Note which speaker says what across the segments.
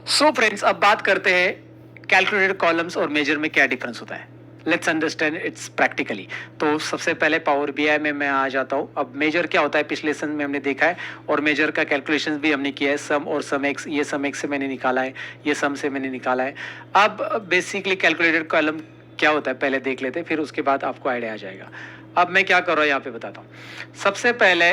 Speaker 1: So friends, अब बात करते हैं कैलकुलेटेड कॉलम्स और मेजर में क्या डिफरेंस होता है। Let's understand it's practically. तो सबसे पहले पावर बीआई में मैं आ जाता हूँ। अब मेजर क्या होता है पिछले लेसन में हमने देखा है, और मेजर का कैलकुलेशन भी हमने किया है। सम और सम एक्स, ये सम एक्स से मैंने निकाला है, ये सम से मैंने निकाला है। अब बेसिकली कैलकुलेटेड कॉलम क्या होता है पहले देख लेते हैं, फिर उसके बाद आपको आइडिया आ जाएगा। अब मैं क्या कर रहा हूँ यहाँ पे बताता हूँ। सबसे पहले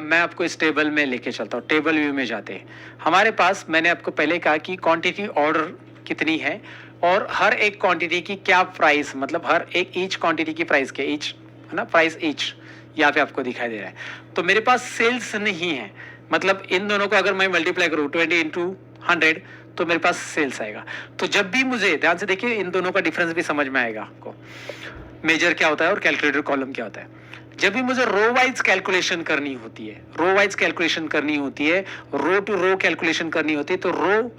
Speaker 1: मैं आपको इस टेबल में लेके चलता हूँ। टेबल व्यू में जाते हैं। हमारे पास मैंने आपको पहले कहा कि क्वांटिटी ऑर्डर कितनी है और हर एक क्वांटिटी की क्या प्राइस, मतलब हर एक ईच क्वांटिटी की प्राइस क्या, ईच है ना, प्राइस ईच यहाँ पे आपको दिखाई दे रहा है। तो मेरे पास सेल्स नहीं है, मतलब इन दोनों को अगर मैं मल्टीप्लाई करूँ 20 इंटू 100 तो मेरे पास सेल्स आएगा। तो जब भी मुझे, ध्यान से देखिए, इन दोनों का डिफरेंस भी समझ में आएगा आपको। मेजर क्या होता है और कैलकुलेटर कॉलम क्या होता है। जब भी मुझे रो वाइज कैलकुलेशन करनी होती है, रो वाइज कैलकुलेशन करनी होती है, रो टू रो कैलकुलेशन करनी होती है, तो रो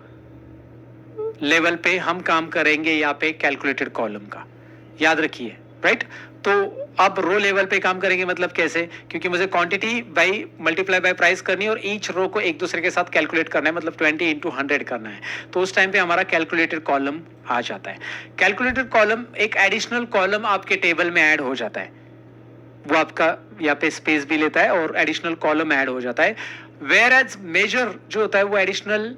Speaker 1: लेवल पे हम काम करेंगे यहाँ पे कैलकुलेटेड कॉलम का, याद रखिए, राइट। तो अब रो लेवल पे काम करेंगे मतलब कैसे, क्योंकि मुझे quantity by multiply by price करनी है और ईच रो को एक दूसरे के साथ कैलकुलेट करना है, मतलब 20 इंटू 100 करना है। तो उस टाइम पे हमारा कैलकुलेटेड कॉलम आ जाता है। कैलकुलेटेड कॉलम एक एडिशनल कॉलम आपके टेबल में ऐड हो जाता है, वो आपका यहाँ पे स्पेस भी लेता है और एडिशनल कॉलम ऐड हो जाता है। वेयर एज मेजर जो होता है वो एडिशनल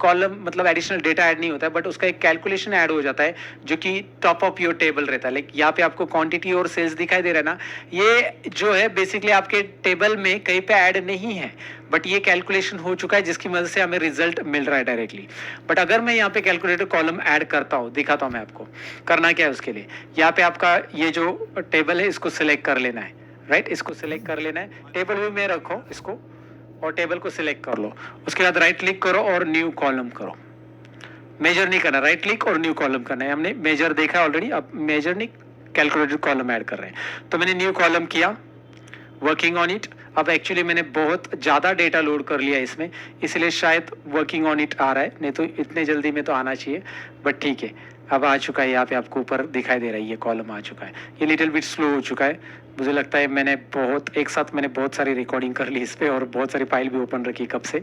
Speaker 1: कॉलम, मतलब एडिशनल डेटा ऐड नहीं होता है, बट उसका एक कैलकुलेशन ऐड हो जाता है जो कि टॉप ऑफ योर टेबल रहता है। लाइक यहाँ पे आपको क्वांटिटी और सेल्स दिखाई दे रहा है ना, ये जो है बेसिकली आपके टेबल में कहीं पे ऐड नहीं है, बट ये कैलकुलेशन हो चुका है जिसकी मदद से हमें रिजल्ट मिल रहा है डायरेक्टली। बट अगर मैं यहाँ पे कैलकुलेटर कॉलम ऐड करता हूँ, दिखाता हूँ मैं आपको करना क्या है उसके लिए। यहाँ पे आपका ये जो टेबल है इसको सिलेक्ट कर लेना है, राइट, इसको सिलेक्ट कर लेना है। टेबल व्यू में रखो इसको और टेबल को सिलेक्ट कर लो। उसके बाद राइट क्लिक करो और न्यू कॉलम करो। मेजर नहीं करना, राइट क्लिक और न्यू कॉलम करना है। हमने मेजर देखा ऑलरेडी, अब मेजर नहीं, कैलकुलेटेड कॉलम ऐड कर रहे हैं। तो मैंने न्यू कॉलम किया, वर्किंग ऑन इट। अब एक्चुअली मैंने बहुत ज़्यादा डेटा लोड कर लिया इसमें, इसलिए शायद वर्किंग ऑन इट आ रहा है, नहीं तो इतने जल्दी में तो आना चाहिए, बट ठीक है, अब आ चुका है। यहाँ पे आपको ऊपर दिखाई दे रहा है, ये कॉलम आ चुका है। ये लिटिल बिट स्लो हो चुका है, मुझे लगता है मैंने बहुत एक साथ मैंने बहुत सारी रिकॉर्डिंग कर ली इस पर और बहुत सारी फाइल भी ओपन रखी कब से,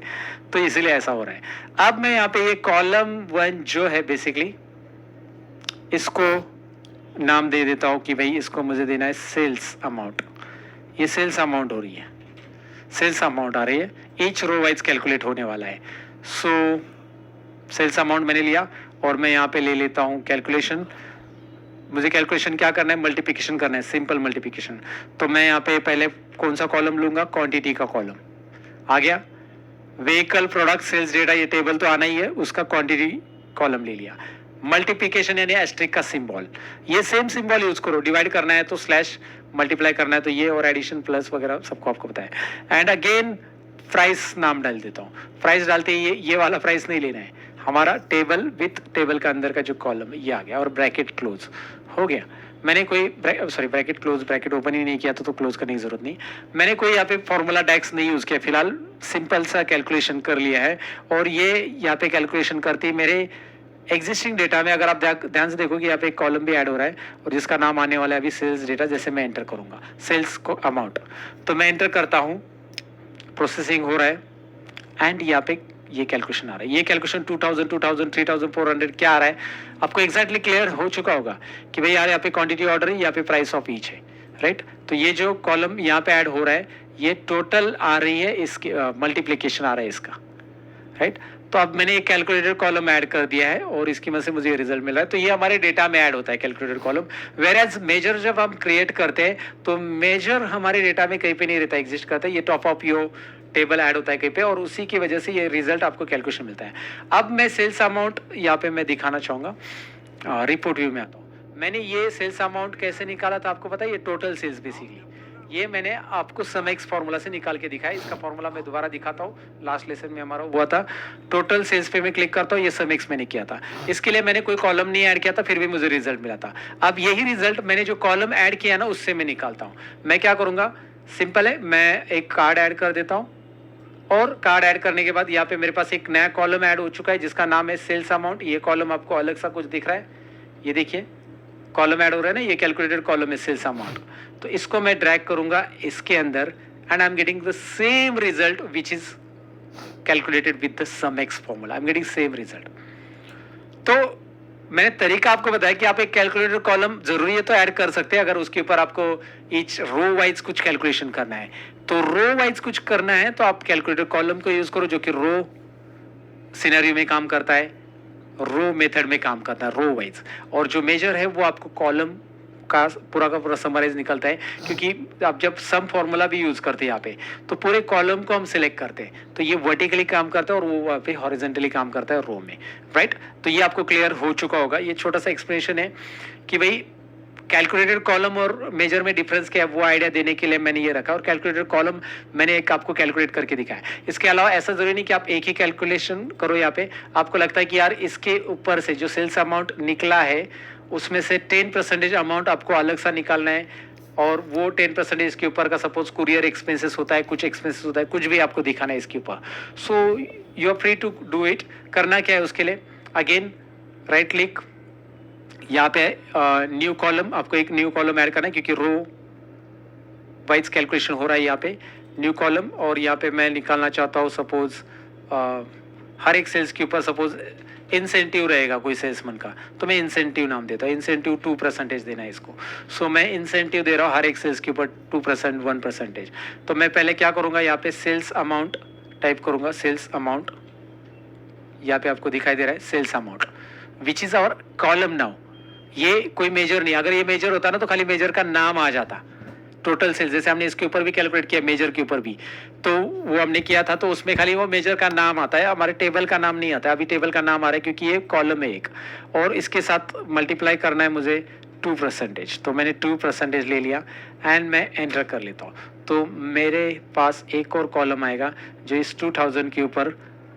Speaker 1: तो इसलिए ऐसा हो रहा है। अब मैं यहाँ पे ये कॉलम 1 जो है बेसिकली इसको नाम दे देता हूँ कि भाई इसको मुझे देना है सेल्स अमाउंट। ये सेल्स अमाउंट हो रही है, सेल्स अमाउंट आ रही है, ईच रो वाइज कैलकुलेट होने वाला है। सो सेल्स अमाउंट मैंने लिया और मैं यहाँ पे ले लेता हूँ कैलकुलेशन। मुझे कैलकुलेशन क्या करना है, मल्टीप्लिकेशन करना है, सिंपल मल्टीप्लिकेशन। तो मैं यहाँ पे पहले कौन सा कॉलम लूंगा, क्वांटिटी का कॉलम आ गया। व्हीकल प्रोडक्ट सेल्स डेटा, ये टेबल तो आना ही है, उसका क्वांटिटी कॉलम ले लिया। मल्टीप्लिकेशन यानी एस्ट्रिक का सिंबल, ये सेम सिंबल यूज करो। डिवाइड करना है तो स्लैश, मल्टीप्लाई करना है तो ये, और एडिशन प्लस वगैरह सबको आपको पता है। एंड अगेन प्राइस नाम डाल देता हूँ। प्राइस डालते ही ये वाला प्राइस नहीं लेना है, हमारा टेबल विथ टेबल का अंदर का जो कॉलम ये आ गया, और ब्रैकेट क्लोज हो गया। मैंने कोई ब्रैकेट क्लोज, ब्रैकेट ओपन ही नहीं किया तो क्लोज करने की जरूरत नहीं। मैंने कोई यहाँ पे फॉर्मूला डेक्स नहीं यूज किया, फिलहाल सिंपल सा कैलकुलेशन कर लिया है। और ये यहाँ पे कैलकुलेशन करती है मेरे एग्जिस्टिंग डेटा में। अगर आप ध्यान से देखोगे यहाँ पे एक कॉलम भी ऐड हो रहा है और जिसका नाम आने वाला है अभी सेल्स डेटा। जैसे मैं एंटर करूंगा सेल्स को अमाउंट, तो मैं एंटर करता हूँ, प्रोसेसिंग हो रहा है एंड यहाँ पे ये कैलकुलेशन आ रहा है। ये कैलकुलेशन 2000, 2000, 3400 क्या आ रहा है, आपको एग्जैक्टली क्लियर हो चुका होगा कि भाई यार यहाँ पे क्वांटिटी ऑर्डर है, यहाँ पे प्राइस ऑफ ईच है, राइट। तो ये जो कॉलम यहाँ पे ऐड हो रहा है ये टोटल आ रही है, इसकी मल्टीप्लीकेशन आ रहा है इसका, राइट। तो अब मैंने एक कैलकुलेटर कॉलम ऐड कर दिया है और इसकी मदद से मुझे ये रिजल्ट मिल रहा है। तो ये हमारे डेटा में ऐड होता है calculator column. Whereas measure जब हम क्रिएट करते हैं तो मेजर हमारे डेटा में कहीं पे नहीं रहता, एग्जिस्ट करता है, ये top of your table add होता है कहीं पे, और उसी की वजह से ये रिजल्ट आपको कैलकुलेशन मिलता है। अब मैं सेल्स अमाउंट यहाँ पे मैं दिखाना चाहूँगा, रिपोर्ट व्यू में आता हूँ। मैंने ये सेल्स अमाउंट कैसे निकाला था आपको पता है, ये टोटल सेल्स बेसिकली ये मैंने आपको सम एक्स फॉर्मूला से निकाल के दिखाया। इसका फॉर्मूला मैं दोबारा दिखाता हूँ, लास्ट लेसन में हमारा हुआ था। टोटल सेल्स पे मैं क्लिक करता हूँ, ये सम एक्स मैंने किया था। इसके लिए मैंने कोई कॉलम नहीं ऐड किया था, फिर भी मुझे रिजल्ट मिला था। अब यही रिजल्ट मैंने जो कॉलम ऐड किया ना उससे मैं निकालता हूँ। मैं क्या करूँगा, सिंपल है, मैं एक कार्ड ऐड कर देता हूँ और कार्ड ऐड करने के बाद यहाँ पे मेरे पास एक नया कॉलम ऐड हो चुका है जिसका नाम है सेल्स अमाउंट। ये कॉलम आपको अलग सा कुछ दिख रहा है, ये देखिए कॉलम ऐड हो रहा है ना, ये कैलकुलेटेड कॉलम है सेल्स अमाउंट। तो इसको मैं ड्रैग करूंगा इसके अंदर and I am getting the same result which is calculated with the sum x formula. I'm getting same result. तो मैंने तरीका आपको बताया कि आप एक कैलकुलेटर कॉलम जरूरी है तो ऐड कर सकते हैं अगर उसके ऊपर आपको ईच रो वाइज कुछ कैलकुलेशन करना है. तो रो वाइज कुछ करना है तो आप कैलकुलेटर कॉलम को यूज करो जो कि रो सिनेरियो में काम करता है, रो मेथड में काम करता है, रो वाइज. और जो मेजर है वो आपको कॉलम का पूरा समराइज निकलता है, क्योंकि आप जब सम फॉर्मूला भी यूज करते हैं यहाँ पे तो पूरे कॉलम को हम सिलेक्ट करते हैं. तो ये वर्टिकली काम करता है और वो वहाँ पे हॉरिजॉन्टली काम करता है रो में, राइट. तो ये आपको क्लियर हो चुका होगा. ये छोटा सा एक्सप्लेनेशन है कि भाई कैलकुलेटेड कॉलम और मेजर में डिफरेंस क्या है वो आइडिया देने के लिए मैंने ये रखा. और कैलकुलेटेड कॉलम मैंने एक आपको कैलकुलेट करके दिखाया. इसके अलावा ऐसा जरूरी नहीं कि आप एक ही कैलकुलेशन करो. यहाँ पे आपको लगता है कि यार इसके ऊपर से जो सेल्स अमाउंट निकला है उसमें से 10% अमाउंट आपको अलग सा निकालना है, और वो 10% के ऊपर का सपोज कुरियर एक्सपेंसेस होता है, कुछ एक्सपेंसेस होता है, कुछ भी आपको दिखाना है इसके ऊपर. So you are free to do it. करना क्या है उसके लिए, अगेन राइट क्लिक, यहाँ पे न्यू कॉलम, आपको एक न्यू कॉलम ऐड करना है क्योंकि रो वाइज कैलकुलेशन हो रहा है यहाँ पे. न्यू कॉलम, और यहाँ पे मैं निकालना चाहता हूँ सपोज हर एक सेल्स के ऊपर सपोज इंसेंटिव रहेगा कोई सेल्समैन का, तो मैं इंसेंटिव नाम देता हूँ. इंसेंटिव 2% देना है इसको. सो मैं इंसेंटिव दे रहा हूँ हर एक सेल्स के ऊपर 2%, 1%. तो मैं पहले क्या करूँगा, यहाँ पे सेल्स अमाउंट टाइप करूँगा. सेल्स अमाउंट यहाँ पे आपको दिखाई दे रहा है, sales amount which is our column now. ये कोई मेजर नहीं, अगर ये मेजर होता ना तो खाली मेजर का नाम आ जाता. टोटल सेल्स जैसे हमने इसके ऊपर भी कैलकुलेट किया, मेजर के ऊपर भी तो वो हमने किया था, तो उसमें खाली वो मेजर का नाम आता है, हमारे टेबल का नाम नहीं आता. अभी टेबल का नाम आ रहा है क्योंकि ये कॉलम है एक, और इसके साथ मल्टीप्लाई करना है मुझे 2%. तो मैंने 2% ले लिया एंड मैं एंटर कर लेता हूँ. तो मेरे पास एक और कॉलम आएगा जो इस 2000 के ऊपर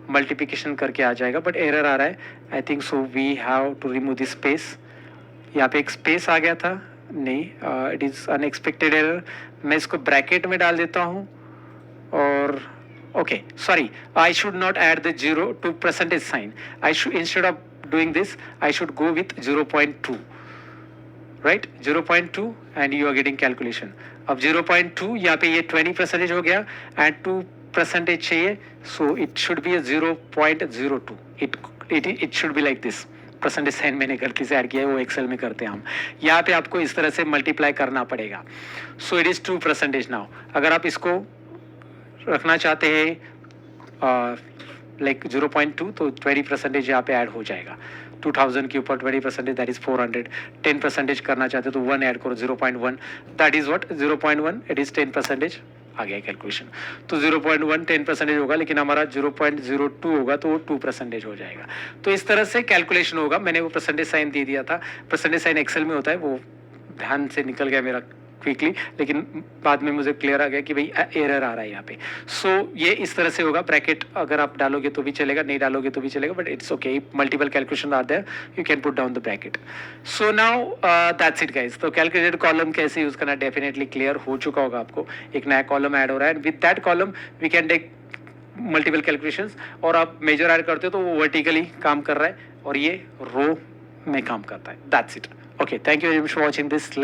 Speaker 1: मल्टीप्लिकेशन करके आ जाएगा. बट एरर आ रहा है, I think so we have to remove this space. यहाँ पे एक स्पेस आ गया था, नहीं, इट इज अनएक्सपेक्टेड एरर. मैं इसको ब्रैकेट में डाल देता हूँ, और okay sorry, I should not add the 2% sign. I should, instead of doing this I should go with 0.2, right, 0.2 and you are getting calculation. अब 0.2 यहाँ पे ये 20% हो गया एंड 2% चाहिए, so it should be 0.02. It should be like this. Percentage sign मैंने गलती से ऐड किया है, वो एक्सेल में करते हैं हम. यहाँ पे आपको इस तरह से मल्टीप्लाई करना पड़ेगा. So it is 2% now. अगर आप इसको रखना चाहते हैं लाइक 0.2 तो 20% यहाँ पे ऐड हो जाएगा. 2000 के ऊपर 20% दैट इज 400. 10% करना चाहते हो तो 1 ऐड करो, 0.1 that is what, 0.1 it is 10%. आ गया कैलकुलेशन. तो 0.1 10% होगा, लेकिन हमारा 0.02 होगा तो वो 2% हो जाएगा. तो इस तरह से कैलकुलेशन होगा. मैंने वो परसेंटेज साइन दे दिया था. परसेंटेज साइन एक्सेल में होता है, वो ध्यान से निकल गया मेरा क्विकली, लेकिन बाद में मुझे क्लियर आ गया कि भाई एरर आ रहा है यहाँ पे. सो ये इस तरह से होगा. ब्रैकेट अगर आप डालोगे तो भी चलेगा, नहीं डालोगे तो भी चलेगा, but it's okay. Multiple calculation are there, you can put down the bracket. So now that's it guys. तो कैलकुलेटेड कॉलम कैसे यूज करना डेफिनेटली क्लियर हो चुका होगा आपको. एक नया कॉलम ऐड हो रहा है and with that column we can take multiple calculations. और आप मेजर ऐड करते हो तो वो वर्टिकली काम कर रहा है और ये रो में काम करता है. That's it. Okay, thank you very much for watching this.